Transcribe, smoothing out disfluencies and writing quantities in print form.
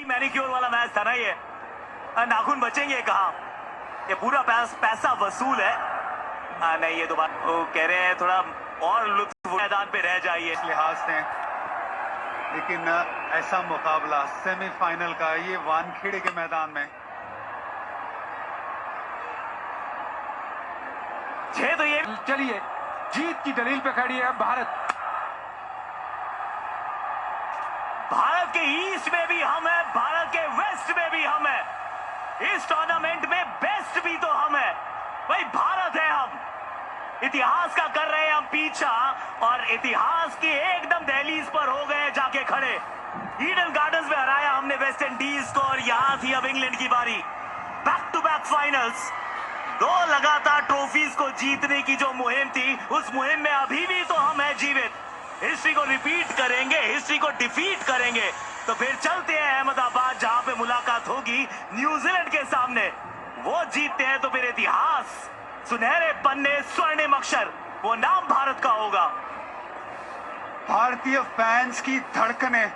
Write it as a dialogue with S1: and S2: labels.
S1: Manicure वाला match था ना ये। नाखून बचेंगे कहाँ, ये पूरा पैसा वसूल है। नहीं ये तो बात वो कह रहे हैं थोड़ा और लुत्फ मैदान पे रह जाइए
S2: इस लिहाज से। लेकिन ऐसा मुकाबला सेमीफाइनल का ये वानखेड़े के मैदान में
S1: तो ये
S3: चलिए जीत की दलील पे खड़ी है भारत।
S1: भारत के ईस्ट में भी हम है, भारत के वेस्ट में भी हम है, इस टूर्नामेंट में बेस्ट भी तो हम है भाई, भारत है हम। इतिहास का कर रहे हैं हम पीछा और इतिहास की एकदम दहलीज पर हो गए जाके खड़े। ईडन गार्डन्स में हराया हमने वेस्ट इंडीज को और यहां थी अब इंग्लैंड की बारी। बैक टू बैक फाइनल्स, 2 लगातार ट्रॉफीज को जीतने की जो मुहिम थी उस मुहिम में अभी भी तो हम है जीवित। हिस्ट्री को रिपीट करेंगे, हिस्ट्री को डिफीट करेंगे। तो फिर चलते हैं अहमदाबाद जहां पे मुलाकात होगी न्यूजीलैंड के सामने। वो जीतते हैं तो फिर इतिहास, सुनहरे पन्ने, स्वर्णिम अक्षर, वो नाम भारत का होगा।
S2: भारतीय फैंस की धड़कनें